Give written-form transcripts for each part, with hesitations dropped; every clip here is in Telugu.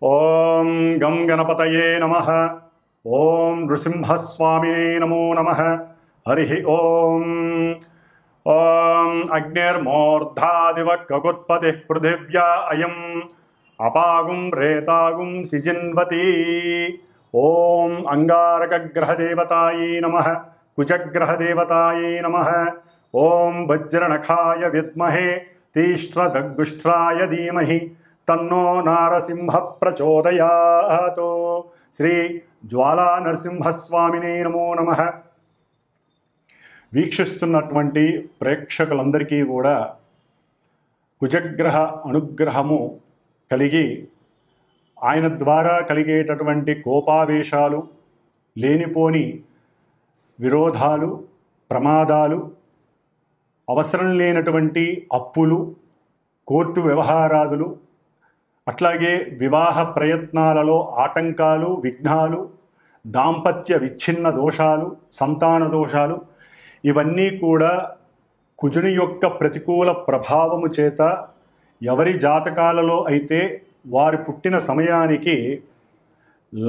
ఓం గం గణపతయే నమః. ఓం నృసింహస్వామినే నమో నమః. హరి ఓం. ఓం అగ్నిర్మూర్ధాదివ కకుత్పతి పృథివ్యా అయం అపాగుం రేతాగుం సిజిన్వతి. ఓం అంగారకగ్రహదేవతాయై నమః. కుజగ్రహదేవతాయై నమః. ఓం వజ్రనఖాయ విద్మహే తీష్ట్రదగ్గుష్ట్రాయ ధీమహి తన్నో నారసింహ ప్రచోదయాత్. శ్రీ జ్వాలా నరసింహస్వామినే నమో నమః. వీక్షిస్తున్నటువంటి ప్రేక్షకులందరికీ కూడా కుజగ్రహ అనుగ్రహము కలిగి ఆయన ద్వారా కలిగేటటువంటి కోపావేశాలు, లేనిపోని విరోధాలు, ప్రమాదాలు, అవసరం లేనటువంటి అప్పులు, కోర్టు వ్యవహారాదులు, అట్లాగే వివాహ ప్రయత్నాలలో ఆటంకాలు, విఘ్నాలు, దాంపత్య విచ్ఛిన్న దోషాలు, సంతాన దోషాలు, ఇవన్నీ కూడా కుజుని యొక్క ప్రతికూల ప్రభావము చేత ఎవరి జాతకాలలో అయితే వారి పుట్టిన సమయానికి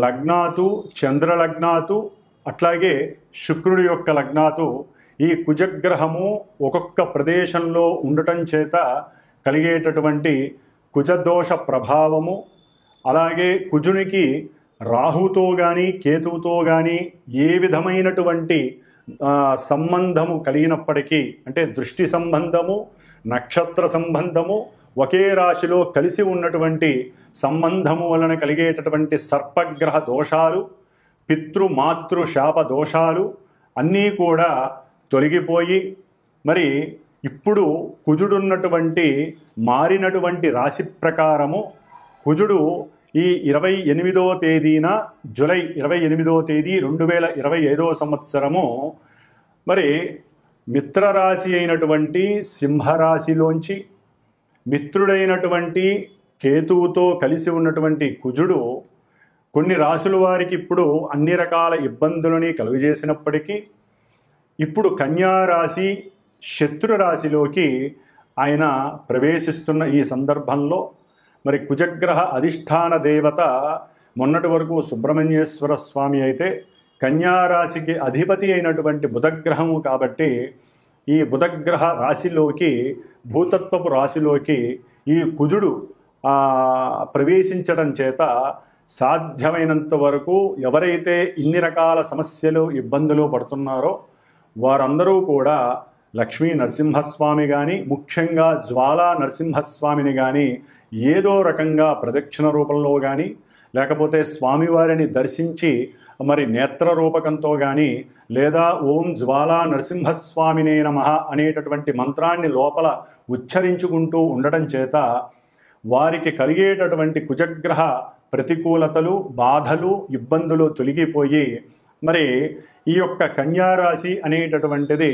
లగ్నాతు, చంద్రలగ్నాతు, అట్లాగే శుక్రుడి యొక్క లగ్నాతు ఈ కుజగ్రహము ఒక్కొక్క ప్రదేశంలో ఉండటం చేత కలిగేటటువంటి కుజదోష ప్రభావము, అలాగే కుజునికి రాహుతో కానీ కేతువుతో కానీ ఏ విధమైనటువంటి సంబంధము కలిగినప్పటికీ, అంటే దృష్టి సంబంధము, నక్షత్ర సంబంధము, ఒకే రాశిలో కలిసి ఉన్నటువంటి సంబంధము వలన కలిగేటటువంటి సర్పగ్రహ దోషాలు, పితృమాతృ శాప దోషాలు అన్నీ కూడా తొలగిపోయి, మరి ఇప్పుడు కుజుడున్నటువంటి మారినటువంటి రాశి ప్రకారము కుజుడు ఈ 28వ తేదీన, జూలై 28వ తేదీ 2025వ సంవత్సరము మరి మిత్రరాశి అయినటువంటి సింహరాశిలోంచి మిత్రుడైనటువంటి కేతువుతో కలిసి ఉన్నటువంటి కుజుడు కొన్ని రాశుల వారికి ఇప్పుడు అన్ని రకాల ఇబ్బందులని కలుగజేసినప్పటికీ ఇప్పుడు కన్యారాశి శత్రురాశిలోకి ఆయన ప్రవేశిస్తున్న ఈ సందర్భంలో మరి కుజగ్రహ అధిష్టాన దేవత మొన్నటి వరకు సుబ్రహ్మణ్యేశ్వర స్వామి అయితే కన్యారాశికి అధిపతి అయినటువంటి బుధగ్రహము కాబట్టి ఈ బుధగ్రహ రాశిలోకి, భూతత్వపు రాశిలోకి ఈ కుజుడు ప్రవేశించడం చేత సాధ్యమైనంత వరకు ఎవరైతే ఇన్ని రకాల సమస్యలు, ఇబ్బందులు పడుతున్నారో వారందరూ కూడా లక్ష్మీ నరసింహస్వామి కానీ, ముఖ్యంగా జ్వాలా నరసింహస్వామిని కానీ ఏదో రకంగా ప్రదక్షిణ రూపంలో కానీ, లేకపోతే స్వామివారిని దర్శించి మరి నేత్ర రూపకంతో కానీ, లేదా ఓం జ్వాలా నరసింహస్వామినే నమః అనేటటువంటి మంత్రాన్ని లోపల ఉచ్చరించుకుంటూ ఉండటం చేత వారికి కలిగేటటువంటి కుజగ్రహ ప్రతికూలతలు, బాధలు, ఇబ్బందులు తొలగిపోయి మరి ఈ యొక్క కన్యారాశి అనేటటువంటిది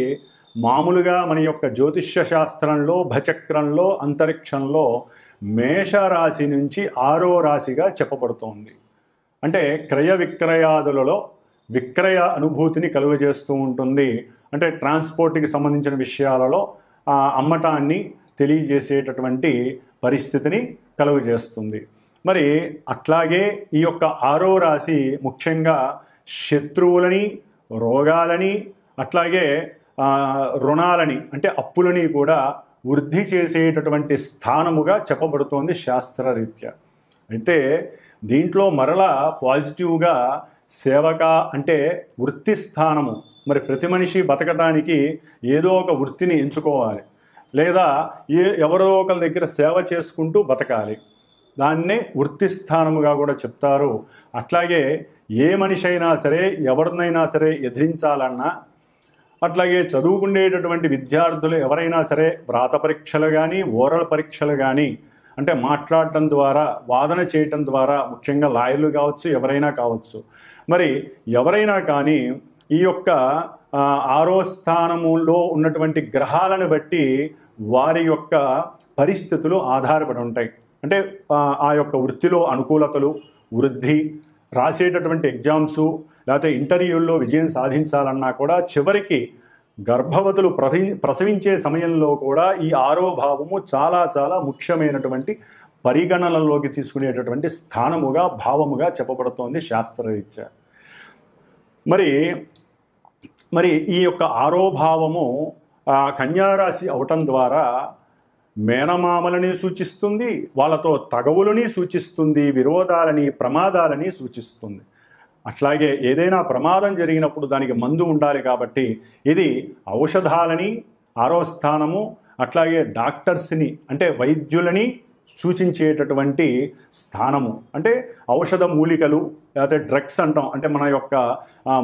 మామూలుగా మన యొక్క జ్యోతిష్య శాస్త్రంలో, భచక్రంలో, అంతరిక్షంలో మేషరాశి నుంచి 6వ రాశిగా చెప్పబడుతోంది. అంటే క్రయ విక్రయాదులలో విక్రయ అనుభూతిని కలుగజేస్తూ ఉంటుంది. అంటే ట్రాన్స్పోర్ట్కి సంబంధించిన విషయాలలో అమ్మటాన్ని తెలియజేసేటటువంటి పరిస్థితిని కలుగజేస్తుంది. మరి అట్లాగే ఈ యొక్క 6వ రాశి ముఖ్యంగా శత్రువులని, రోగాలని, అట్లాగే రుణాలని అంటే అప్పులని కూడా వృద్ధి చేసేటటువంటి స్థానముగా చెప్పబడుతోంది శాస్త్రరీత్యా. అయితే దీంట్లో మరలా పాజిటివ్గా సేవక అంటే వృత్తి స్థానము. మరి ప్రతి మనిషి బతకడానికి ఏదో ఒక వృత్తిని ఎంచుకోవాలి, లేదా ఎవరో ఒకరి దగ్గర సేవ చేసుకుంటూ బతకాలి. దాన్నే వృత్తి స్థానముగా కూడా చెప్తారు. అట్లాగే ఏ మనిషి అయినా సరే, ఎవరినైనా సరే ఎదిరించాలన్నా, అట్లాగే చదువుకునేటటువంటి విద్యార్థులు ఎవరైనా సరే వ్రాత పరీక్షలు కానీ, ఓరల్ పరీక్షలు కానీ, అంటే మాట్లాడటం ద్వారా, వాదన చేయటం ద్వారా, ముఖ్యంగా లాయర్లు కావచ్చు, ఎవరైనా కావచ్చు, మరి ఎవరైనా కానీ ఈ యొక్క 6వ స్థానములో ఉన్నటువంటి గ్రహాలను బట్టి వారి యొక్క పరిస్థితులు ఆధారపడి ఉంటాయి. అంటే ఆ యొక్క వృత్తిలో అనుకూలతలు, వృద్ధి, రాసేటటువంటి ఎగ్జామ్సు, లేకపోతే ఇంటర్వ్యూల్లో విజయం సాధించాలన్నా కూడా చివరికి గర్భవతులు ప్రసవించే సమయంలో కూడా ఈ 6వ భావము చాలా చాలా ముఖ్యమైనటువంటి పరిగణనలోకి తీసుకునేటటువంటి స్థానముగా భావముగా చెప్పబడుతోంది శాస్త్రరీత్యా. మరి ఈ యొక్క ఆరోభావము కన్యారాశి అవటం ద్వారా మేనమామలని సూచిస్తుంది, వాళ్ళతో తగవులని సూచిస్తుంది, విరోధాలని ప్రమాదాలని సూచిస్తుంది. అట్లాగే ఏదైనా ప్రమాదం జరిగినప్పుడు దానికి మందు ఉండాలి కాబట్టి ఇది ఔషధాలని, ఆరో స్థానము, అట్లాగే డాక్టర్స్ని అంటే వైద్యులని సూచించేటటువంటి స్థానము. అంటే ఔషధ మూలికలు లేకపోతే డ్రగ్స్ అంటాం, అంటే మన యొక్క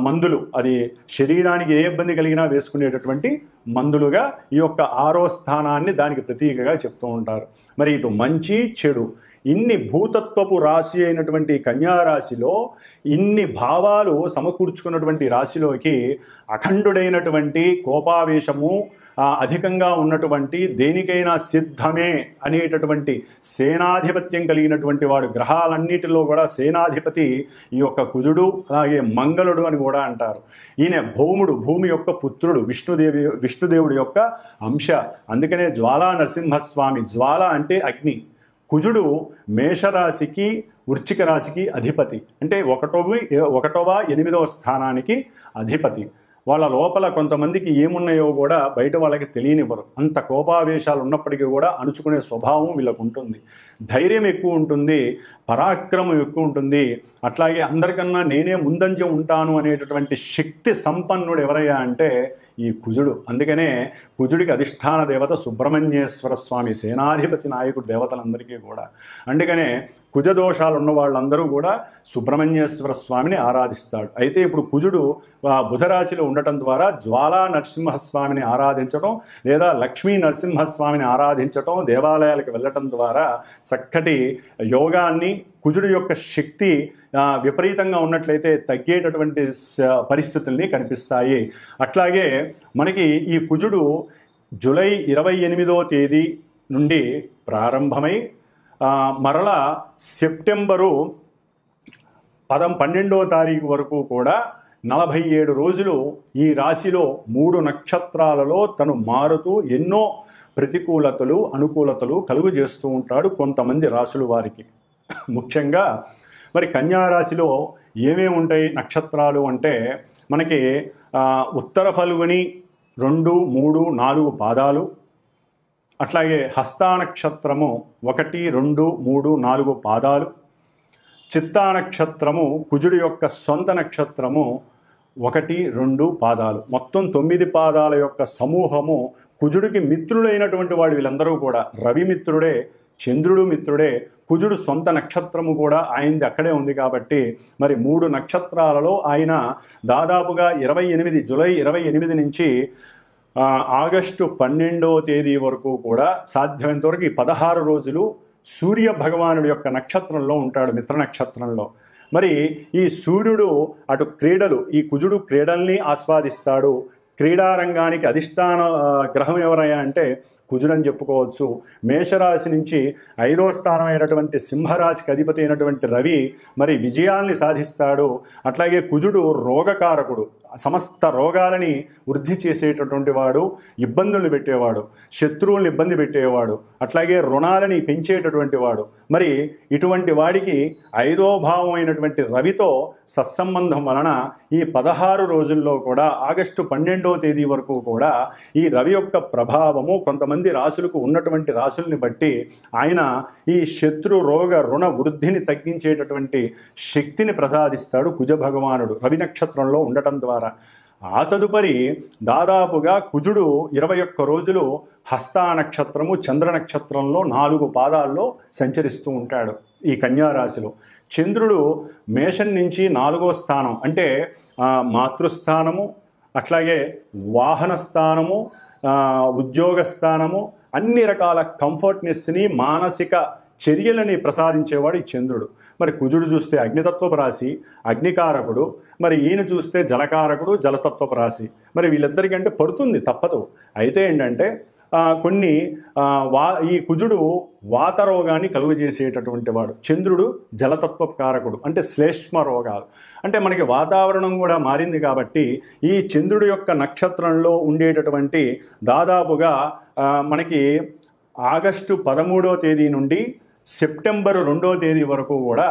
మందులు, అది శరీరానికి ఏ ఇబ్బంది కలిగినా వేసుకునేటటువంటి మందులుగా ఈ యొక్క ఆరో స్థానాన్ని దానికి ప్రతీకగా చెప్తూ ఉంటారు. మరి ఇటు మంచి చెడు ఇన్ని భూతత్వపు రాశి అయినటువంటి కన్యారాశిలో ఇన్ని భావాలు సమకూర్చుకున్నటువంటి రాశిలోకి అఖండుడైనటువంటి కోపావేశము అధికంగా ఉన్నటువంటి దేనికైనా సిద్ధమే అనేటటువంటి సేనాధిపత్యం కలిగినటువంటి వాడు, గ్రహాలన్నిటిలో కూడా సేనాధిపతి ఈ యొక్క కుజుడు, అలాగే మంగళుడు అని కూడా అంటారు. ఈయన భౌముడు, భూమి యొక్క పుత్రుడు, విష్ణుదేవుడి యొక్క అంశ. అందుకనే జ్వాలా నరసింహస్వామి, జ్వాల అంటే అగ్ని. కుజుడు మేషరాశికి వృశ్చిక రాశికి అధిపతి, అంటే ఒకటవ 8వ స్థానానికి అధిపతి. వాళ్ళ లోపల కొంతమందికి ఏమున్నాయో కూడా బయట వాళ్ళకి తెలియనివ్వరు. అంత కోపావేశాలు ఉన్నప్పటికీ కూడా అణుచుకునే స్వభావం వీళ్ళకు ఉంటుంది. ధైర్యం ఎక్కువ ఉంటుంది, పరాక్రమం ఎక్కువ ఉంటుంది. అట్లాగే అందరికన్నా నేనే ముందంజ ఉంటాను అనేటటువంటి శక్తి సంపన్నుడు ఎవరయ్యా అంటే ఈ కుజుడు. అందుకనే కుజుడికి అధిష్టాన దేవత సుబ్రహ్మణ్యేశ్వర స్వామి, సేనాధిపతి నాయకుడు దేవతలందరికీ కూడా. అందుకనే కుజదోషాలు ఉన్న వాళ్ళందరూ కూడా సుబ్రహ్మణ్యేశ్వర స్వామిని ఆరాధిస్తాడు. అయితే ఇప్పుడు కుజుడు బుధరాశిలో ఉండటం ద్వారా జ్వాలా నరసింహస్వామిని ఆరాధించటం లేదా లక్ష్మీ నరసింహస్వామిని ఆరాధించటం, దేవాలయాలకు వెళ్ళటం ద్వారా చక్కటి యోగాన్ని, కుజుడు యొక్క శక్తి విపరీతంగా ఉన్నట్లయితే తగ్గేటటువంటి పరిస్థితుల్ని కనిపిస్తాయి. అట్లాగే మనకి ఈ కుజుడు జూలై 28వ తేదీ నుండి ప్రారంభమై మరలా సెప్టెంబరు 12వ తారీఖు వరకు కూడా 47 రోజులు ఈ రాశిలో 3 నక్షత్రాలలో తను మారుతూ ఎన్నో ప్రతికూలతలు, అనుకూలతలు కలుగు చేస్తూ ఉంటాడు కొంతమంది రాశుల వారికి. ముఖ్యంగా మరి కన్యారాశిలో ఏమేమి ఉంటాయి నక్షత్రాలు అంటే మనకి ఉత్తర ఫల్గుని 2, 3, 4 పాదాలు, అట్లాగే హస్తా నక్షత్రము 1, 2, 3, 4 పాదాలు, చిత్తా నక్షత్రము కుజుడి యొక్క సొంత నక్షత్రము 1, 2 పాదాలు, మొత్తం 9 పాదాల యొక్క సమూహము. కుజుడికి మిత్రులైనటువంటి వాళ్ళు వీళ్ళందరూ కూడా రవి మిత్రుడే, చంద్రుడు మిత్రుడే, కుజుడు సొంత నక్షత్రము కూడా ఆయనది అక్కడే ఉంది కాబట్టి మరి 3 నక్షత్రాలలో ఆయన దాదాపుగా జూలై 28 నుంచి ఆగస్టు 12వ తేదీ వరకు కూడా సాధ్యమైనంత వరకు ఈ 16 రోజులు సూర్య భగవానుడి యొక్క నక్షత్రంలో ఉంటాడు, మిత్ర నక్షత్రంలో. మరి ఈ సూర్యుడు అటు క్రీడలు, ఈ కుజుడు క్రీడల్ని ఆస్వాదిస్తాడు. క్రీడారంగానికి అధిష్టాన గ్రహం ఎవరయ్యా అంటే కుజుడు అని చెప్పుకోవచ్చు. మేషరాశి నుంచి 5వ స్థానమైనటువంటి సింహరాశికి అధిపతి అయినటువంటి రవి మరి విజయాల్ని సాధిస్తాడు. అట్లాగే కుజుడు రోగకారకుడు, సమస్త రోగాలని వృద్ధి చేసేటటువంటి వాడు, ఇబ్బందుల్ని పెట్టేవాడు, శత్రువుల్ని ఇబ్బంది పెట్టేవాడు, అట్లాగే రుణాలని పెంచేటటువంటి వాడు. మరి ఇటువంటి వాడికి 5వ భావం అయినటువంటి రవితో సత్సంబంధం వలన ఈ 16 రోజుల్లో కూడా ఆగస్టు 12వ తేదీ వరకు కూడా ఈ రవి యొక్క ప్రభావము కొంతమంది రాశులకు ఉన్నటువంటి రాశుల్ని బట్టి ఆయన ఈ శత్రు రోగ రుణ వృద్ధిని తగ్గించేటటువంటి శక్తిని ప్రసాదిస్తాడు కుజ భగవానుడు రవి నక్షత్రంలో ఉండటం ద్వారా. ఆ తదుపరి దాదాపుగా కుజుడు 21 రోజులు హస్తా నక్షత్రము చంద్ర నక్షత్రంలో 4 పాదాల్లో సంచరిస్తూ ఉంటాడు ఈ కన్యారాశిలో. చంద్రుడు మేషం నుంచి 4వ స్థానం అంటే మాతృస్థానము, అట్లాగే వాహన స్థానము, ఉద్యోగ స్థానము, అన్ని రకాల కంఫర్ట్నెస్ని, మానసిక చర్యలని ప్రసాదించేవాడు ఈ చంద్రుడు. మరి కుజుడు చూస్తే అగ్నితత్వపు రాశి, అగ్నికారకుడు. మరి ఈయన చూస్తే జలకారకుడు, జలతత్వపు రాశి. మరి వీళ్ళిద్దరికంటే పడుతుంది, తప్పదు. అయితే ఏంటంటే కొన్ని ఈ కుజుడు వాతరోగాన్ని కలుగజేసేటటువంటి వాడు, చంద్రుడు జలతత్వ కారకుడు అంటే శ్లేష్మ రోగాలు. అంటే మనకి వాతావరణం కూడా మారింది కాబట్టి ఈ చంద్రుడి యొక్క నక్షత్రంలో ఉండేటటువంటి దాదాపుగా మనకి ఆగస్టు 13వ తేదీ నుండి సెప్టెంబర్ 2వ తేదీ వరకు కూడా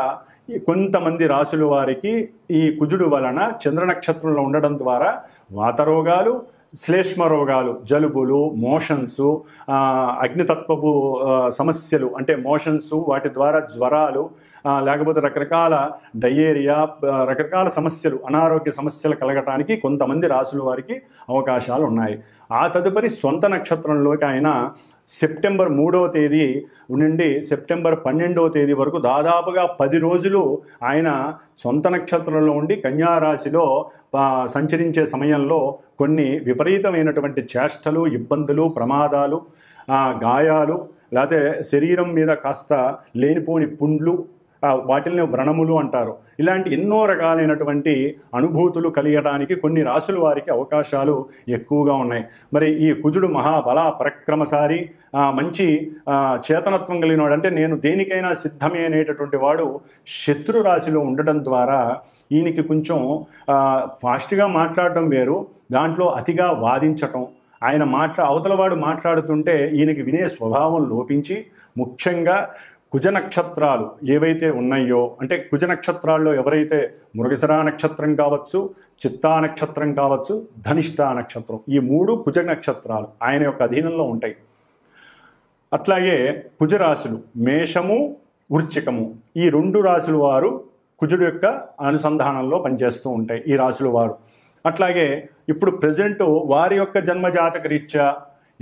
ఈ కొంతమంది రాసుల వారికి ఈ కుజుడు వలన చంద్ర నక్షత్రంలో ఉండడం ద్వారా వాతరోగాలు, శ్లేష్మ రోగాలు, జలుబులు, మోషన్సు, అగ్నితత్వపు సమస్యలు అంటే మోషన్స్, వాటి ద్వారా జ్వరాలు, లేకపోతే రకరకాల డయేరియా, రకరకాల సమస్యలు, అనారోగ్య సమస్యలు కలగటానికి కొంతమంది రాసుల వారికి అవకాశాలు ఉన్నాయి. ఆ తదుపరి సొంత నక్షత్రంలోకి ఆయన సెప్టెంబర్ 3వ తేదీ నుండి సెప్టెంబర్ 12వ తేదీ వరకు దాదాపుగా 10 రోజులు ఆయన సొంత నక్షత్రంలో ఉండి కన్యారాశిలో సంచరించే సమయంలో కొన్ని విపరీతమైనటువంటి చేష్టలు, ఇబ్బందులు, ప్రమాదాలు, గాయాలు, లేకపోతే శరీరం మీద కాస్త లేనిపోని పుండ్లు, వాటిల్ని వ్రణములు అంటారు. ఇలాంటి ఎన్నో రకాలైనటువంటి అనుభూతులు కలిగడానికి కొన్ని రాసుల వారికి అవకాశాలు ఎక్కువగా ఉన్నాయి. మరి ఈ కుజుడు మహాబల పరక్రమశాలి, మంచి చేతనత్వం కలిగిన వాడు, అంటే నేను దేనికైనా సిద్ధమే అనేటటువంటి వాడు శత్రు రాశిలో ఉండటం ద్వారా ఈయనకి కొంచెం ఫాస్ట్గా మాట్లాడటం వేరు, దాంట్లో అతిగా వాదించటం, ఆయన అవతలవాడు మాట్లాడుతుంటే ఈయనకి వినే స్వభావం లోపించి, ముఖ్యంగా కుజ నక్షత్రాలు ఏవైతే ఉన్నాయో, అంటే కుజ నక్షత్రాల్లో ఎవరైతే మృగశిర నక్షత్రం కావచ్చు, చిత్తా నక్షత్రం కావచ్చు, ధనిష్ఠా నక్షత్రం, ఈ 3 కుజ నక్షత్రాలు ఆయన యొక్క అధీనంలో ఉంటాయి. అట్లాగే కుజరాశులు మేషము, వృశ్చికము, ఈ 2 రాశుల వారు కుజుడు యొక్క అనుసంధానంలో పనిచేస్తూ ఉంటాయి ఈ రాశుల వారు. అట్లాగే ఇప్పుడు ప్రజెంట్ వారి యొక్క జన్మజాతక రీత్యా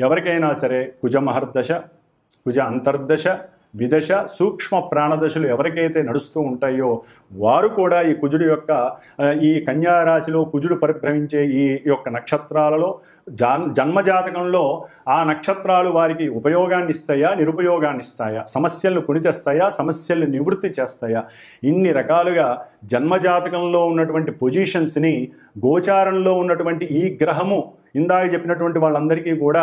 ఎవరికైనా సరే కుజ మహర్దశ, కుజ అంతర్దశ, విదశ, సూక్ష్మ ప్రాణదశలు ఎవరికైతే నడుస్తూ ఉంటాయో వారు కూడా ఈ కుజుడు యొక్క ఈ కన్యారాశిలో కుజుడు పరిభ్రమించే ఈ యొక్క నక్షత్రాలలో జన్మజాతకంలో ఆ నక్షత్రాలు వారికి ఉపయోగాన్ని ఇస్తాయా, నిరుపయోగాన్ని ఇస్తాయా, సమస్యలను కొని తెస్తాయా, సమస్యలను నివృత్తి చేస్తాయా, ఇన్ని రకాలుగా జన్మజాతకంలో ఉన్నటువంటి పొజిషన్స్ని గోచారంలో ఉన్నటువంటి ఈ గ్రహము ఇందాక చెప్పినటువంటి వాళ్ళందరికీ కూడా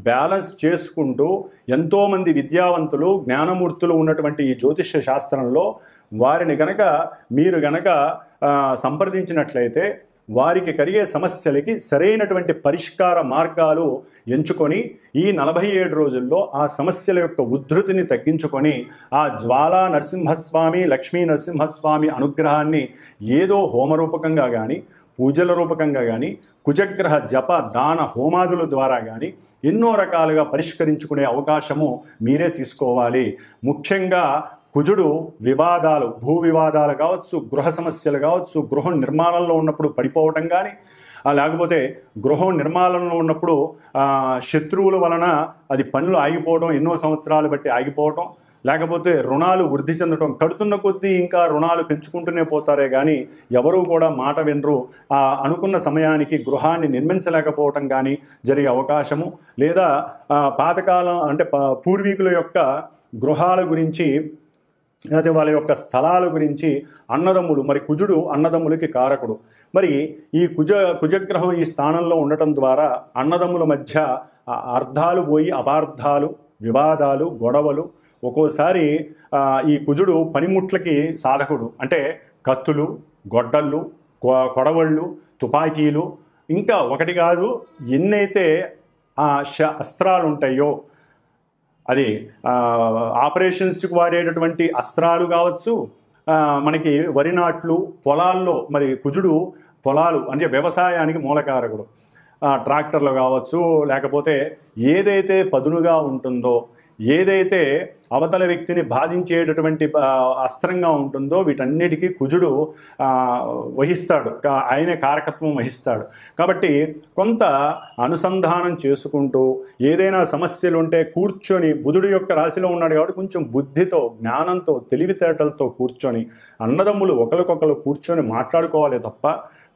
బ్యాలెన్స్ చేసుకుంటూ ఎంతోమంది విద్యావంతులు, జ్ఞానమూర్తులు ఉన్నటువంటి ఈ జ్యోతిష్య శాస్త్రంలో వారిని మీరు గనక సంప్రదించినట్లయితే వారికి కలిగే సమస్యలకి సరైనటువంటి పరిష్కార మార్గాలు ఎంచుకొని ఈ 47 రోజుల్లో ఆ సమస్యల యొక్క ఉద్ధృతిని తగ్గించుకొని ఆ జ్వాలా నరసింహస్వామి, లక్ష్మీ నరసింహస్వామి అనుగ్రహాన్ని ఏదో హోమరూపకంగా కానీ, పూజల రూపకంగా కానీ, కుజగ్రహ జప దాన హోమాదుల ద్వారా కానీ ఎన్నో రకాలుగా పరిష్కరించుకునే అవకాశము మీరే తీసుకోవాలి. ముఖ్యంగా కుజుడు వివాదాలు, భూ వివాదాలు కావచ్చు, గృహ సమస్యలు కావచ్చు, గృహం నిర్మాణంలో ఉన్నప్పుడు పడిపోవటం కానీ, లేకపోతే గృహం నిర్మాణంలో ఉన్నప్పుడు శత్రువుల వలన అది పనులు ఆగిపోవడం, ఎన్నో సంవత్సరాలు బట్టి ఆగిపోవటం, లేకపోతే రుణాలు వృద్ధి చెందడం, కడుతున్న కొద్దీ ఇంకా రుణాలు పెంచుకుంటూనే పోతారే కానీ ఎవరూ కూడా మాట వినరు, అనుకున్న సమయానికి గృహాన్ని నిర్మించలేకపోవటం కానీ జరిగే అవకాశము, లేదా పాతకాలం అంటే పూర్వీకుల యొక్క గృహాల గురించి, అయితే వాళ్ళ యొక్క స్థలాల గురించి అన్నదమ్ములు, మరి కుజుడు అన్నదమ్ములకి కారకుడు, మరి ఈ కుజగ్రహం ఈ స్థానంలో ఉండటం ద్వారా అన్నదమ్ముల మధ్య అర్థాలు పోయి అపార్థాలు, వివాదాలు, గొడవలు, ఒక్కోసారి ఈ కుజుడు పనిముట్లకి సాధకుడు, అంటే కత్తులు, గొడ్డళ్ళు, కొడవళ్ళు, తుపాకీలు, ఇంకా ఒకటి కాదు ఎన్నైతే అస్త్రాలు ఉంటాయో, అది ఆపరేషన్స్కి వాడేటటువంటి అస్త్రాలు కావచ్చు, మనకి వరి నాట్లు, పొలాల్లో మరి కుజుడు పొలాలు అంటే వ్యవసాయానికి మూలకారకుడు, ట్రాక్టర్లు కావచ్చు, లేకపోతే ఏదైతే పదునుగా ఉంటుందో, ఏదైతే అవతల వ్యక్తిని బాధించేటటువంటి అస్త్రంగా ఉంటుందో వీటన్నిటికీ కుజుడు వహిస్తాడు, ఆయనే కారకత్వం వహిస్తాడు. కాబట్టి కొంత అనుసంధానం చేసుకుంటూ ఏదైనా సమస్యలు ఉంటే కూర్చొని, బుధుడు యొక్క రాశిలో ఉన్నాడు కాబట్టి కొంచెం బుద్ధితో, జ్ఞానంతో, తెలివితేటలతో కూర్చొని అన్నదమ్ములు ఒకరికొకరు కూర్చొని మాట్లాడుకోవాలి తప్ప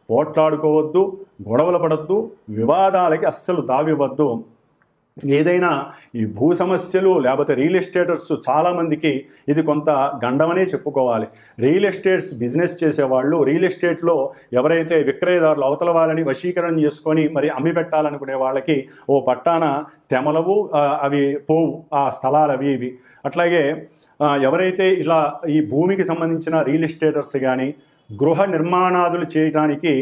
పోట్లాడుకోవద్దు, గొడవలు పడద్దు, వివాదాలకి అస్సలు తావివ్వద్దు. ఏదైనా ఈ భూ సమస్యలు లేకపోతే రియల్ ఎస్టేటర్స్ చాలామందికి ఇది కొంత గండమనే చెప్పుకోవాలి. రియల్ ఎస్టేట్స్ బిజినెస్ చేసేవాళ్ళు, రియల్ ఎస్టేట్లో ఎవరైతే విక్రయదారులు అవతల వాళ్ళని వశీకరణ చేసుకొని మరి అమ్మి పెట్టాలనుకునే వాళ్ళకి ఓ పట్టాన తెమలవు, అవి పోవు ఆ స్థలాలు అవి ఇవి. అట్లాగే ఎవరైతే ఇలా ఈ భూమికి సంబంధించిన రియల్ ఎస్టేటర్స్ కానీ గృహ నిర్మాణాదులు చేయడానికి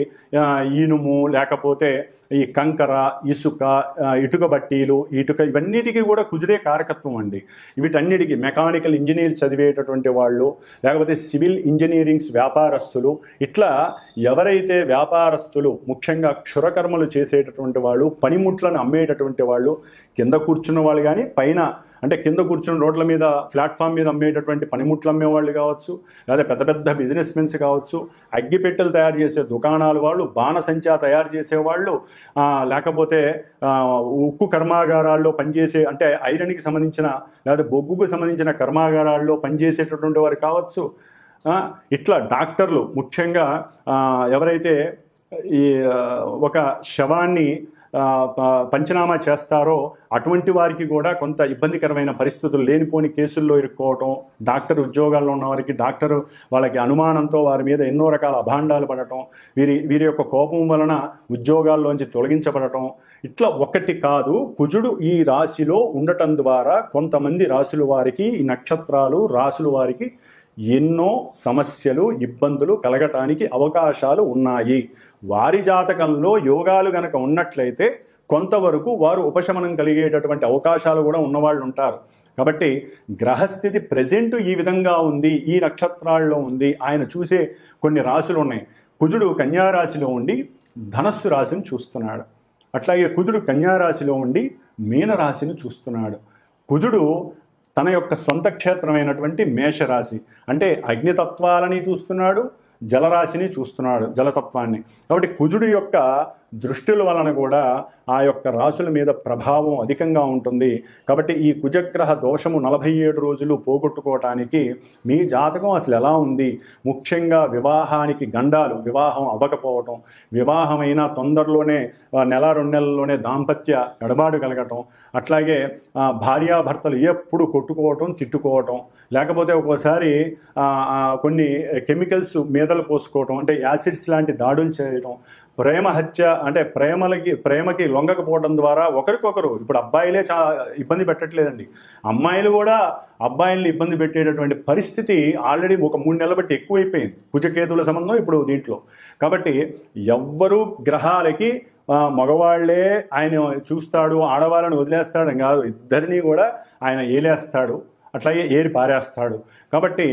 ఇనుము, లేకపోతే ఈ కంకర, ఇసుక, ఇటుక బట్టీలు, ఇవన్నిటికీ కూడా కుజుడే కారకత్వం అండి. వీటన్నిటికీ మెకానికల్ ఇంజనీర్ చదివేటటువంటి వాళ్ళు, లేకపోతే సివిల్ ఇంజనీరింగ్స్ వ్యాపారస్తులు, ఇట్లా ఎవరైతే వ్యాపారస్తులు ముఖ్యంగా క్షురకర్మలు చేసేటటువంటి వాళ్ళు, పనిముట్లను అమ్మేటటువంటి వాళ్ళు, కింద కూర్చున్న వాళ్ళు కానీ పైన అంటే కింద కూర్చున్న రోడ్ల మీద ప్లాట్ఫామ్ మీద అమ్మేటటువంటి పనిముట్లు అమ్మేవాళ్ళు కావచ్చు, లేదా పెద్ద పెద్ద బిజినెస్ మెన్స్ కావచ్చు, అగ్గిపెట్టెలు తయారు చేసే దుకాణాల వాళ్ళు, బాణసంచా తయారు చేసేవాళ్ళు, లేకపోతే ఉక్కు కర్మాగారాల్లో పనిచేసే అంటే ఐరన్కి సంబంధించిన లేదా బొగ్గుకు సంబంధించిన కర్మాగారాల్లో పనిచేసేటటువంటి వారు కావచ్చు. ఇట్లా డాక్టర్లు ముఖ్యంగా ఎవరైతే ఈ ఒక శవాన్ని పంచనామా చేస్తారో అటువంటి వారికి కూడా కొంత ఇబ్బందికరమైన పరిస్థితులు, లేనిపోని కేసుల్లో ఇరుక్కోవటం, డాక్టర్ ఉద్యోగాల్లో ఉన్న వారికి డాక్టరు వాళ్ళకి అనుమానంతో వారి మీద ఎన్నో రకాల అభాండాలు పడటం, వీరి యొక్క కోపం వలన ఉద్యోగాల్లోంచి తొలగించబడటం, ఇట్లా ఒకటి కాదు. కుజుడు ఈ రాశిలో ఉండటం ద్వారా కొంతమంది రాశుల వారికి, ఈ నక్షత్రాలు రాశుల వారికి ఎన్నో సమస్యలు, ఇబ్బందులు కలగటానికి అవకాశాలు ఉన్నాయి. వారి జాతకంలో యోగాలు గనక ఉన్నట్లయితే కొంతవరకు వారు ఉపశమనం కలిగేటటువంటి అవకాశాలు కూడా ఉన్నవాళ్ళు ఉంటారు. కాబట్టి గ్రహస్థితి ప్రజెంట్ ఈ విధంగా ఉంది, ఈ నక్షత్రాల్లో ఉంది. ఆయన చూసే కొన్ని రాశులు ఉన్నాయి. కుజుడు కన్యారాశిలో ఉండి ధనస్సు రాశిని చూస్తున్నాడు. అట్లాగే కుజుడు కన్యారాశిలో ఉండి మీనరాశిని చూస్తున్నాడు. కుజుడు తన యొక్క సొంత క్షేత్రమైనటువంటి మేషరాశి అంటే అగ్నితత్వాలని చూస్తున్నాడు, జలరాశిని చూస్తున్నాడు, జలతత్వాన్ని. కాబట్టి కుజుడు యొక్క దృష్టిల వలన కూడా ఆ యొక్క రాశుల మీద ప్రభావం అధికంగా ఉంటుంది. కాబట్టి ఈ కుజగ్రహ దోషము 47 రోజులు పోగొట్టుకోవటానికి మీ జాతకం అసలు ఎలా ఉంది, ముఖ్యంగా వివాహానికి గండాలు, వివాహం అవ్వకపోవటం, వివాహమైన తొందరలోనే నెల 2 నెలల్లోనే దాంపత్య ఎడబాటు కలగటం, అట్లాగే భార్యాభర్తలు ఎప్పుడు కొట్టుకోవటం, తిట్టుకోవటం, లేకపోతే ఒక్కోసారి కొన్ని కెమికల్స్ మీదలు పోసుకోవటం అంటే యాసిడ్స్ లాంటి దాడులు చేయటం, ప్రేమ హత్య అంటే ప్రేమకి లొంగకపోవడం ద్వారా ఒకరికొకరు, ఇప్పుడు అబ్బాయిలే ఇబ్బంది పెట్టట్లేదండి, అమ్మాయిలు కూడా అబ్బాయిల్ని ఇబ్బంది పెట్టేటటువంటి పరిస్థితి ఆల్రెడీ ఒక 3 నెలల బట్టి ఎక్కువైపోయింది కుజకేతుల సంబంధం ఇప్పుడు దీంట్లో. కాబట్టి ఎవ్వరూ గ్రహాలకి మగవాళ్లే ఆయన చూస్తాడు, ఆడవాళ్ళని వదిలేస్తాడు కాదు, ఇద్దరినీ కూడా ఆయన ఏలేస్తాడు, అట్లాగే ఏరి పారేస్తాడు. కాబట్టి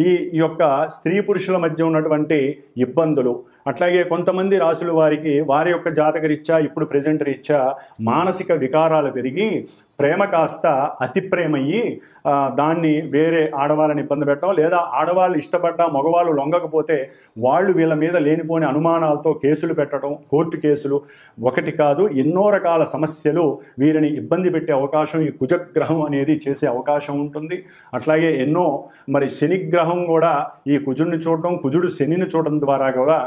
ఈ యొక్క స్త్రీ పురుషుల మధ్య ఉన్నటువంటి ఇబ్బందులు, అట్లాగే కొంతమంది రాశుల వారికి వారి యొక్క జాతక రీత్యా ఇప్పుడు ప్రెజెంట్ రీత్యా మానసిక వికారాలు పెరిగి ప్రేమ కాస్త అతి ప్రేమయ్యి దాన్ని వేరే ఆడవాళ్ళని ఇబ్బంది పెట్టడం, లేదా ఆడవాళ్ళు ఇష్టపడ్డా మగవాళ్ళు లొంగకపోతే వాళ్ళు వీళ్ళ మీద లేనిపోని అనుమానాలతో కేసులు పెట్టడం, కోర్టు కేసులు, ఒకటి కాదు ఎన్నో రకాల సమస్యలు వీరిని ఇబ్బంది పెట్టే అవకాశం ఈ కుజగ్రహం అనేది చేసే అవకాశం ఉంటుంది. అట్లాగే ఎన్నో మరి శనిగ్రహం కూడా ఈ కుజుడిని చూడటం, కుజుడు శనిని చూడడం ద్వారా కూడా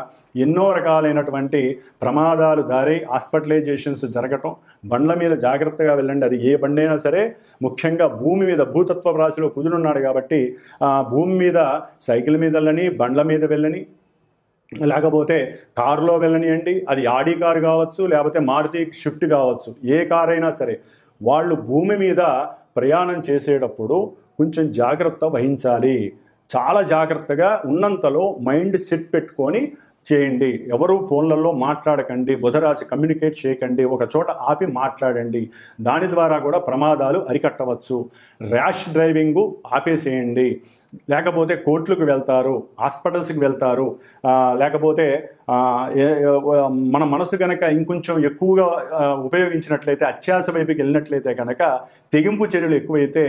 ఎన్నో రకాలైనటువంటి ప్రమాదాలు దారి హాస్పిటలైజేషన్స్ జరగటం. బండ్ల మీద జాగ్రత్తగా వెళ్ళండి, అది ఏ బండి అయినా సరే, ముఖ్యంగా భూమి మీద భూతత్వ రాశిలో కుజుడున్నాడు కాబట్టి భూమి మీద సైకిల్ మీద వెళ్ళని, బండ్ల మీద వెళ్ళని, లేకపోతే కారులో వెళ్ళనియండి, అది ఆడి కారు కావచ్చు, లేకపోతే మారుతి షిఫ్ట్ కావచ్చు, ఏ కారు అయినా సరే వాళ్ళు భూమి మీద ప్రయాణం చేసేటప్పుడు కొంచెం జాగ్రత్త వహించాలి. చాలా జాగ్రత్తగా ఉన్నంతలో మైండ్ సెట్ పెట్టుకొని చేయండి. ఎవరు ఫోన్లలో మాట్లాడకండి, బుధరాశి కమ్యూనికేట్ చేయకండి, ఒక చోట ఆపి మాట్లాడండి. దాని ద్వారా కూడా ప్రమాదాలు అరికట్టవచ్చు. Rash driving ఆపేసేయండి. లేకపోతే కోర్టులకు వెళ్తారు, హాస్పిటల్స్కి వెళ్తారు, లేకపోతే మన మనసు కనుక ఇంకొంచెం ఎక్కువగా ఉపయోగించినట్లయితే, అత్యాశ వైపుకి వెళ్ళినట్లయితే కనుక తెగింపు చర్యలు ఎక్కువైతే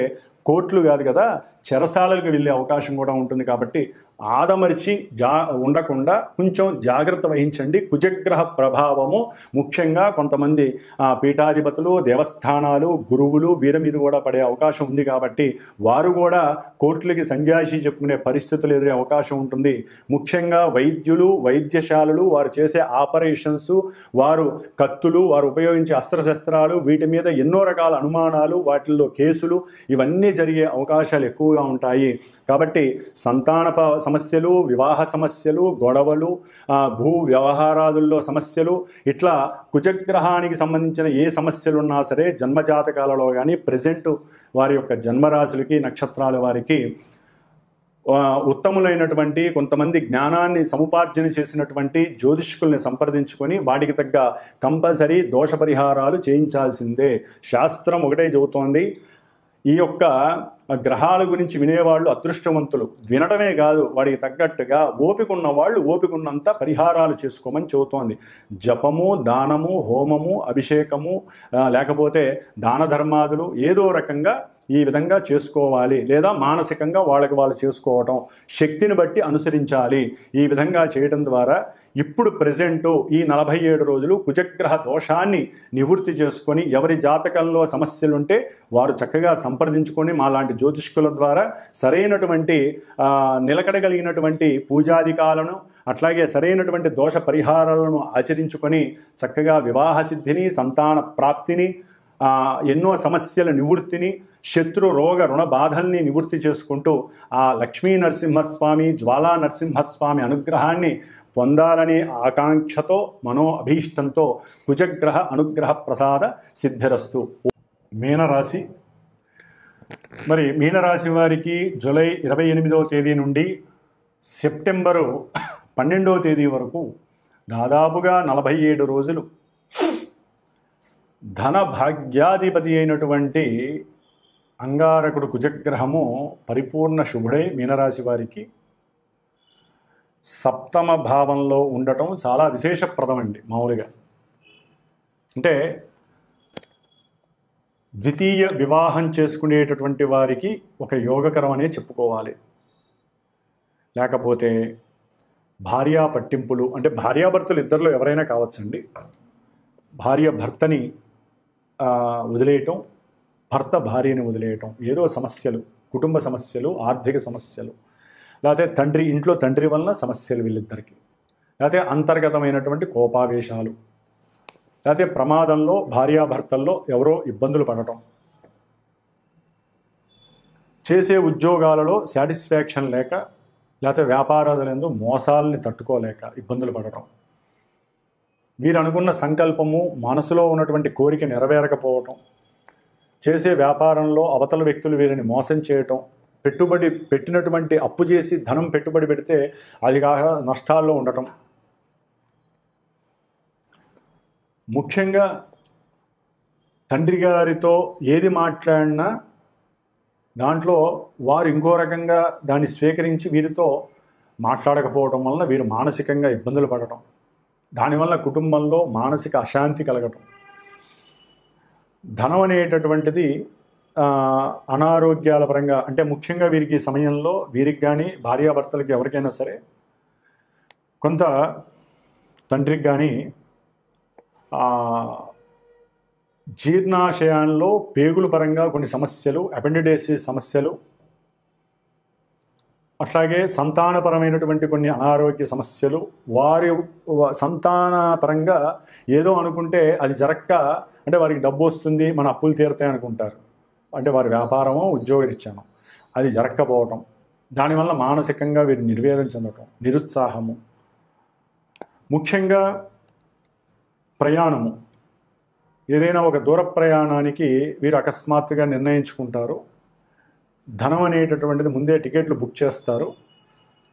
కోర్టులు కాదు కదా చెరసాలకు వెళ్ళే అవకాశం కూడా ఉంటుంది. కాబట్టి ఆదమరిచి ఉండకుండా కొంచెం జాగ్రత్త వహించండి. కుజగ్రహ ప్రభావము ముఖ్యంగా కొంతమంది పీఠాధిపతులు, దేవస్థానాలు, గురువులు వీరి మీద కూడా పడే అవకాశం ఉంది. కాబట్టి వారు కూడా కోర్టులకి సంజాయిషి చెప్పుకునే పరిస్థితులు ఎదురే అవకాశం ఉంటుంది. ముఖ్యంగా వైద్యులు, వైద్యశాలలు వారు చేసే ఆపరేషన్స్, వారు కత్తులు, వారు ఉపయోగించే అస్త్రశస్త్రాలు, వీటి మీద ఎన్నో రకాల అనుమానాలు, వాటిల్లో కేసులు, ఇవన్నీ జరిగే అవకాశాలు ఎక్కువగా ఉంటాయి. కాబట్టి సంతాన సమస్యలు, వివాహ సమస్యలు, గొడవలు, భూ వ్యవహారాదుల్లో సమస్యలు, ఇట్లా కుజగ్రహానికి సంబంధించిన ఏ సమస్యలు ఉన్నా సరే జన్మజాతకాలలో కానీ ప్రజెంట్ వారి యొక్క జన్మరాశులకి, నక్షత్రాల వారికి ఉత్తములైనటువంటి కొంతమంది జ్ఞానాన్ని సముపార్జన చేసినటువంటి జ్యోతిష్కుల్ని సంప్రదించుకొని వాటికి తగ్గ కంపల్సరీ దోష పరిహారాలు చేయించాల్సిందే. శాస్త్రం ఒకటే చెబుతోంది, ఈ యొక్క గ్రహాల గురించి వినేవాళ్ళు అదృష్టవంతులు. వినటమే కాదు, వాడికి తగ్గట్టుగా ఓపిక ఉన్న వాళ్ళు ఓపికన్నంత పరిహారాలు చేసుకోమని చెబుతోంది. జపము, దానము, హోమము, అభిషేకము, లేకపోతే దాన ధర్మాదులు ఏదో రకంగా ఈ విధంగా చేసుకోవాలి. లేదా మానసికంగా వాళ్ళకి వాళ్ళు చేసుకోవటం, శక్తిని బట్టి అనుసరించాలి. ఈ విధంగా చేయడం ద్వారా ఇప్పుడు ప్రజెంటు ఈ 47 రోజులు కుజగ్రహ దోషాన్ని నివృత్తి చేసుకొని ఎవరి జాతకంలో సమస్యలుంటే వారు చక్కగా సంప్రదించుకొని మాలాంటి జ్యోతిష్కుల ద్వారా సరైనటువంటి నిలకడగలిగినటువంటి పూజాధికాలను అట్లాగే సరైనటువంటి దోష పరిహారాలను ఆచరించుకొని చక్కగా వివాహ సిద్ధిని, సంతాన ప్రాప్తిని, ఎన్నో సమస్యల నివృత్తిని, శత్రు రోగ రుణ బాధల్ని నివృత్తి చేసుకుంటూ ఆ లక్ష్మీ నరసింహస్వామి, జ్వాలా నరసింహస్వామి అనుగ్రహాన్ని పొందాలనే ఆకాంక్షతో మనో అభీష్టంతో కుజగ్రహ అనుగ్రహ ప్రసాద సిద్ధిరస్తు. మీనరాశి. మరి మీనరాశి వారికి జూలై 28వ తేదీ నుండి సెప్టెంబరు 12వ తేదీ వరకు దాదాపుగా 47 రోజులు ధన భాగ్యాధిపతి అయినటువంటి అంగారకుడు కుజగ్రహము పరిపూర్ణ శుభుడై మీనరాశి వారికి సప్తమ భావంలో ఉండటం చాలా విశేషప్రదమండి. మామూలుగా అంటే ద్వితీయ వివాహం చేసుకునేటటువంటి వారికి ఒక యోగకరం అనే చెప్పుకోవాలి. లేకపోతే భార్యా పట్టింపులు, అంటే భార్యాభర్తలు ఇద్దరిలో ఎవరైనా కావచ్చండి. భార్య భర్తని వదిలేయటం, భర్త భార్యని వదిలేయటం, ఏదో సమస్యలు, కుటుంబ సమస్యలు, ఆర్థిక సమస్యలు, లేకపోతే ఇంట్లో తండ్రి వలన సమస్యలు వీళ్ళిద్దరికి, లేకపోతే అంతర్గతమైనటువంటి కోపావేశాలు, లేకపోతే ప్రమాదంలో భార్యాభర్తల్లో ఎవరో ఇబ్బందులు పడటం, చేసే ఉద్యోగాలలో సాటిస్ఫాక్షన్ లేక, లేకపోతే వ్యాపారాలందు మోసాలని తట్టుకోలేక ఇబ్బందులు పడటం, మీరు అనుకున్న సంకల్పము మనసులో ఉన్నటువంటి కోరిక నెరవేరకపోవటం, చేసే వ్యాపారంలో అవతల వ్యక్తులు వీరిని మోసం చేయటం, పెట్టుబడి పెట్టినటువంటి అప్పు చేసి ధనం పెట్టుబడి పెడితే అది కాక నష్టాల్లో ఉండటం, ముఖ్యంగా తండ్రి గారితో ఏది మాట్లాడినా దాంట్లో వారు ఇంకో రకంగా దాన్ని స్వీకరించి వీరితో మాట్లాడకపోవడం వలన వీరు మానసికంగా ఇబ్బందులు పడటం, దానివల్ల కుటుంబంలో మానసిక అశాంతి కలగటం, ధనం అనేటటువంటిది అనారోగ్యాల పరంగా, అంటే ముఖ్యంగా వీరికి సమయంలో వీరికి కానీ భార్యాభర్తలకి ఎవరికైనా సరే కొంత తండ్రికి కానీ జీర్ణాశయాల్లో పేగుల పరంగా కొన్ని సమస్యలు, అపెండిడైటిస్ సమస్యలు, అట్లాగే సంతానపరమైనటువంటి కొన్ని అనారోగ్య సమస్యలు, వారి సంతానపరంగా ఏదో అనుకుంటే అది జరక్క, అంటే వారికి డబ్బు వస్తుంది, మన అప్పులు తీరుతాయి అనుకుంటారు, అంటే వారి వ్యాపారమో ఉద్యోగరీత్యానో అది జరగకపోవటం, దానివల్ల మానసికంగా వీరు నిర్వేదన చెందటం, నిరుత్సాహము, ముఖ్యంగా ప్రయాణము, ఏదైనా ఒక దూర ప్రయాణానికి వీరు అకస్మాత్తుగా నిర్ణయించుకుంటారు, ధనం అనేటటువంటిది ముందే టికెట్లు బుక్ చేస్తారు,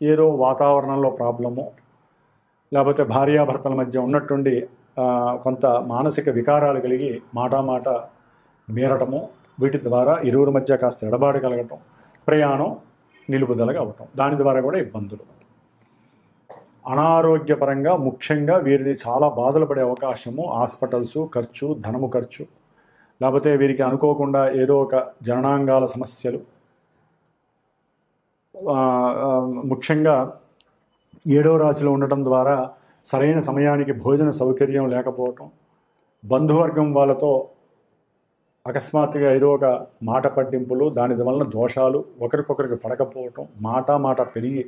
ఏదో వాతావరణంలో ప్రాబ్లము, లేకపోతే భార్యాభర్తల మధ్య ఉన్నటువంటి కొంత మానసిక వికారాలు కలిగి మాట మీరటము, వీటి ద్వారా ఇరువురి మధ్య కాస్త ఎడబాటు కలగటం, ప్రయాణం నిలుపుదలగా అవటం, దాని ద్వారా కూడా ఇబ్బందులు. అనారోగ్యపరంగా ముఖ్యంగా వీరిని చాలా బాధలు పడే అవకాశము, హాస్పిటల్స్ ఖర్చు, ధనము ఖర్చు, లేకపోతే వీరికి అనుకోకుండా ఏదో ఒక జననాంగాల సమస్యలు, ముఖ్యంగా 7వ రాశిలో ఉండటం ద్వారా సరైన సమయానికి భోజన సౌకర్యం లేకపోవటం, బంధువర్గం వాళ్ళతో అకస్మాత్తుగా ఏదో ఒక మాట పట్టింపులు, దాని వలన దోషాలు, ఒకరికొకరికి పడకపోవటం, మాట పెరిగి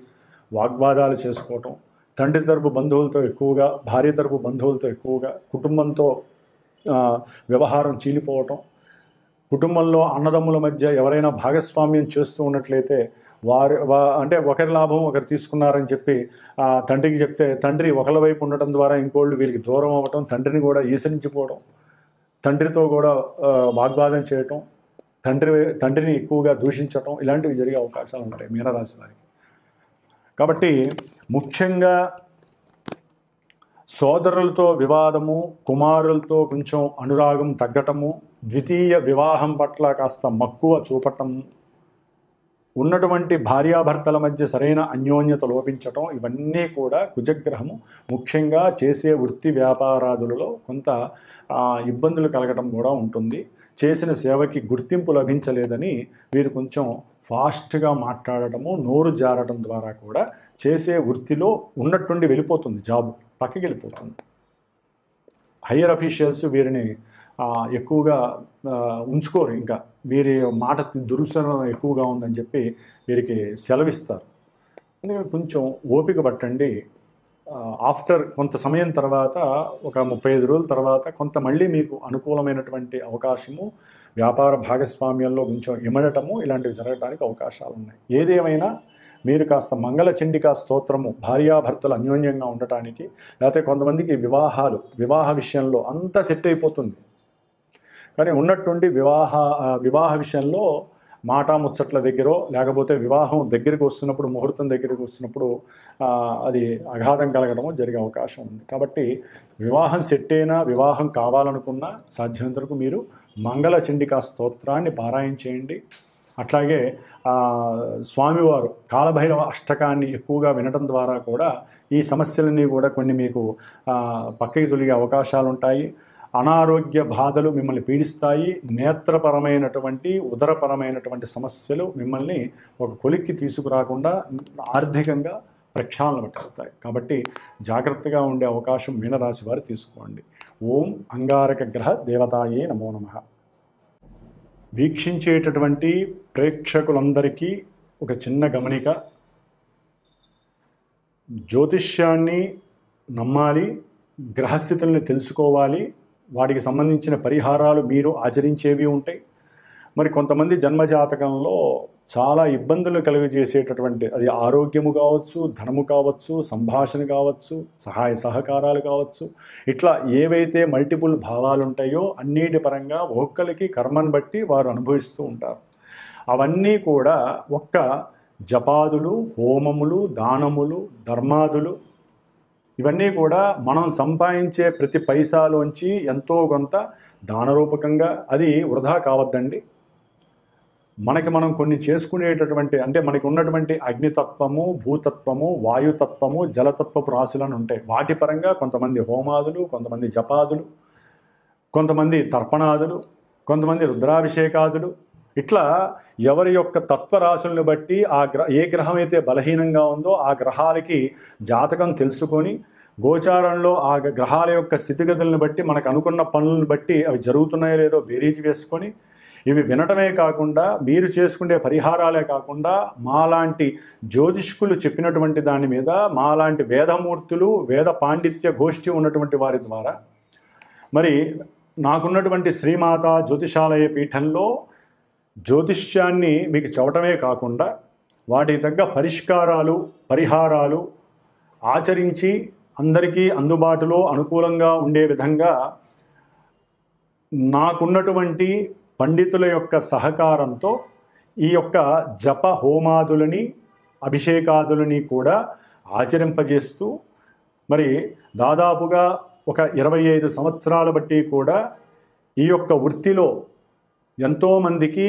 వాగ్వాదాలు చేసుకోవటం, తండ్రి తరపు బంధువులతో ఎక్కువగా, భార్య తరపు బంధువులతో ఎక్కువగా, కుటుంబంతో వ్యవహారం చీలిపోవటం, కుటుంబంలో అన్నదమ్ముల మధ్య ఎవరైనా భాగస్వామ్యం చేస్తూ ఉన్నట్లయితే అంటే ఒకరి లాభం ఒకరు తీసుకున్నారని చెప్పి తండ్రికి చెప్తే తండ్రి ఒకరి వైపు ఉండటం ద్వారా ఇంకోళ్ళు వీరికి దూరం అవ్వటం, తండ్రిని కూడా ఈసరించిపోవడం, తండ్రితో కూడా వాగ్వాదం చేయటం, తండ్రిని ఎక్కువగా దూషించటం, ఇలాంటివి జరిగే అవకాశాలు ఉంటాయి మీనరాశి వారికి. కాబట్టి ముఖ్యంగా సోదరులతో వివాదము, కుమారులతో కొంచెం అనురాగం తగ్గటము, ద్వితీయ వివాహం పట్ల కాస్త మక్కువ చూపటము, ఉన్నటువంటి భార్యాభర్తల మధ్య సరైన అన్యోన్యత లోపించటం, ఇవన్నీ కూడా కుజగ్రహము ముఖ్యంగా చేసే వృత్తి వ్యాపారాదులలో కొంత ఇబ్బందులు కలగటం కూడా ఉంటుంది. చేసిన సేవకి గుర్తింపు లభించలేదని వీరు కొంచెం ఫాస్ట్గా మాట్లాడటము, నోరు జారడం ద్వారా కూడా చేసే వృత్తిలో ఉన్నట్టుండి వెళ్ళిపోతుంది, జాబ్ పక్కకి వెళ్ళిపోతుంది. హయ్యర్ అఫీషియల్స్ వీరిని ఎక్కువగా ఉంచుకోరు, ఇంకా వీరి మాట దురుసనం ఎక్కువగా ఉందని చెప్పి వీరికి సెలవిస్తారు. అందుకని కొంచెం ఓపిక పట్టండి. ఆఫ్టర్ కొంత సమయం తర్వాత, ఒక 35 రోజుల తర్వాత కొంత మళ్ళీ మీకు అనుకూలమైనటువంటి అవకాశము, వ్యాపార భాగస్వామ్యంలో కొంచెం ఇమడటము, ఇలాంటివి జరగడానికి అవకాశాలు ఉన్నాయి. ఏదేమైనా మీరు కాస్త మంగళ చండికా స్తోత్రము భార్యాభర్తలు అన్యోన్యంగా ఉండటానికి, లేకపోతే కొంతమందికి వివాహ విషయంలో అంతా సెట్ అయిపోతుంది, కానీ ఉన్నట్టుండి వివాహ విషయంలో మాట ముచ్చట్ల దగ్గర, లేకపోతే వివాహం దగ్గరికి వస్తున్నప్పుడు, ముహూర్తం దగ్గరికి వస్తున్నప్పుడు అది అఘాతం కలగడము జరిగే అవకాశం ఉంది. కాబట్టి వివాహం సెట్ అయినా, వివాహం కావాలనుకున్నా సాధ్యమైనంత వరకు మీరు మంగళ చండికా స్తోత్రాన్ని పారాయణ చేయండి. అట్లాగే స్వామివారు కాలభైరవ అష్టకాన్ని ఎక్కువగా వినటం ద్వారా కూడా ఈ సమస్యలన్నీ కూడా కొన్ని మీకు పక్కకి తొలిగే అవకాశాలు ఉంటాయి. అనారోగ్య బాధలు మిమ్మల్ని పీడిస్తాయి. నేత్రపరమైనటువంటి, ఉదరపరమైనటువంటి సమస్యలు మిమ్మల్ని ఒక కొలిక్కి తీసుకురాకుండా ఆర్థికంగా ప్రక్షాళన పట్టిస్తాయి. కాబట్టి జాగ్రత్తగా ఉండే అవకాశం మీనరాశి వారు తీసుకోండి. ఓం అంగారక గ్రహ దేవతాయే నమో నమః. వీక్షించేటటువంటి ప్రేక్షకులందరికీ ఒక చిన్న గమనిక. జ్యోతిష్యాన్ని నమ్మాలి, గ్రహస్థితుల్ని తెలుసుకోవాలి, వాటికి సంబంధించిన పరిహారాలు మీరు ఆచరించేవి ఉంటాయి. మరి కొంతమంది జన్మజాతకంలో చాలా ఇబ్బందులు కలుగజేసేటటువంటి, అది ఆరోగ్యము కావచ్చు, ధనము కావచ్చు, సంభాషణ కావచ్చు, సహాయ సహకారాలు కావచ్చు, ఇట్లా ఏవైతే మల్టిపుల్ భావాలు ఉంటాయో అన్నిటి పరంగా ఒక్కరికి కర్మను బట్టి వారు అనుభవిస్తూ ఉంటారు. అవన్నీ కూడా ఒక్క జపాదులు, హోమములు, దానములు, ధర్మాదులు, ఇవన్నీ కూడా మనం సంపాదించే ప్రతి పైసాలోంచి ఎంతో కొంత దానరూపకంగా, అది వృధా కావద్దండి. మనకి మనం కొన్ని చేసుకునేటటువంటి, అంటే మనకి ఉన్నటువంటి అగ్నితత్వము, భూతత్వము, వాయుతత్వము, జలతత్వపు రాశులను ఉంటాయి. వాటి పరంగా కొంతమంది హోమాదులు, కొంతమంది జపాదులు, కొంతమంది తర్పణాదులు, కొంతమంది రుద్రాభిషేకాదులు, ఇట్లా ఎవరి యొక్క తత్వరాశులను బట్టి ఏ గ్రహం అయితే బలహీనంగా ఉందో ఆ గ్రహాలకి జాతకం తెలుసుకొని, గోచారంలో ఆ గ్రహాల యొక్క స్థితిగతులను బట్టి, మనకు అనుకున్న పనులను బట్టి అవి జరుగుతున్నాయో లేదో బేరీజు వేసుకొని, ఇవి వినటమే కాకుండా మీరు చేసుకునే పరిహారాలే కాకుండా మాలాంటి జ్యోతిష్కులు చెప్పినటువంటి దాని మీద, మాలాంటి వేదమూర్తులు, వేద పాండిత్య గోష్ఠి ఉన్నటువంటి వారి ద్వారా, మరి నాకున్నటువంటి శ్రీమాత జ్యోతిషాలయ పీఠంలో జ్యోతిష్యాన్ని మీకు చెప్పటమే కాకుండా వాటికి తగ్గ పరిహారాలు ఆచరించి అందరికీ అందుబాటులో అనుకూలంగా ఉండే విధంగా నాకున్నటువంటి పండితుల యొక్క సహకారంతో ఈ యొక్క జప హోమాదులని, అభిషేకాదులని కూడా ఆచరింపజేస్తూ, మరి దాదాపుగా ఒక 25 సంవత్సరాల బట్టి కూడా ఈ యొక్క వృత్తిలో ఎంతోమందికి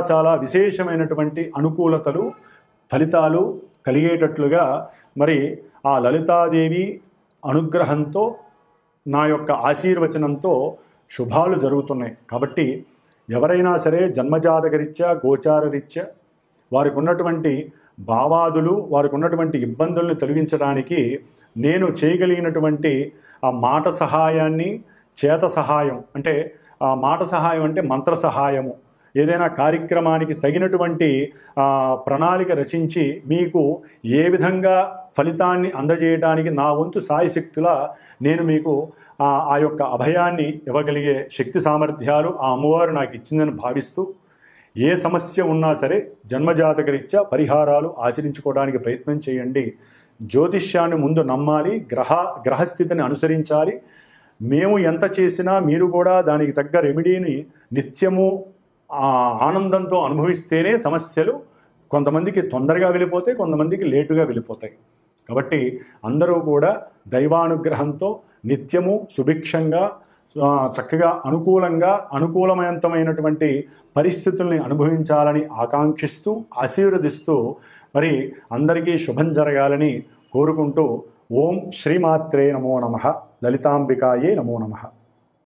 చాలా విశేషమైనటువంటి అనుకూలతలు, ఫలితాలు కలిగేటట్లుగా మరి ఆ లలితాదేవి అనుగ్రహంతో, నా యొక్క ఆశీర్వచనంతో శుభాలు జరుగుతున్నాయి. కాబట్టి ఎవరైనా సరే జన్మజాతకరీత్యా, గోచారరీత్యా వారికి ఉన్నటువంటి భావాదులు, వారికి ఉన్నటువంటి ఇబ్బందులను తొలగించడానికి నేను చేయగలిగినటువంటి ఆ మాట సహాయాన్ని, చేత సహాయం, అంటే ఆ మాట సహాయం అంటే మంత్ర సహాయము, ఏదైనా కార్యక్రమానికి తగినటువంటి ప్రణాళిక రచించి మీకు ఏ విధంగా ఫలితాన్ని అందజేయడానికి నా వంతు సాయశక్తులా నేను మీకు ఆ యొక్క అభయాన్ని ఇవ్వగలిగే శక్తి సామర్థ్యాలు ఆ అమ్మవారు నాకు ఇచ్చిందని భావిస్తూ, ఏ సమస్య ఉన్నా సరే జన్మజాతకరీత్యా పరిహారాలు ఆచరించుకోవడానికి ప్రయత్నం చేయండి. జ్యోతిష్యాన్ని ముందు నమ్మాలి, గ్రహస్థితిని అనుసరించాలి. మేము ఎంత చేసినా మీరు కూడా దానికి తగ్గ రెమెడీని నిత్యము ఆనందంతో అనుభవిస్తేనే సమస్యలు కొంతమందికి తొందరగా వెళ్ళిపోతాయి, కొంతమందికి లేటుగా వెళ్ళిపోతాయి. కాబట్టి అందరూ కూడా దైవానుగ్రహంతో నిత్యము సుభిక్షంగా చక్కగా అనుకూలమైనటువంటి పరిస్థితుల్ని అనుభవించాలని ఆకాంక్షిస్తూ ఆశీర్వదిస్తూ మరి అందరికీ శుభం జరగాలని కోరుకుంటూ ఓం శ్రీమాత్రే నమో నమః, లలితాంబికాయే నమో నమః.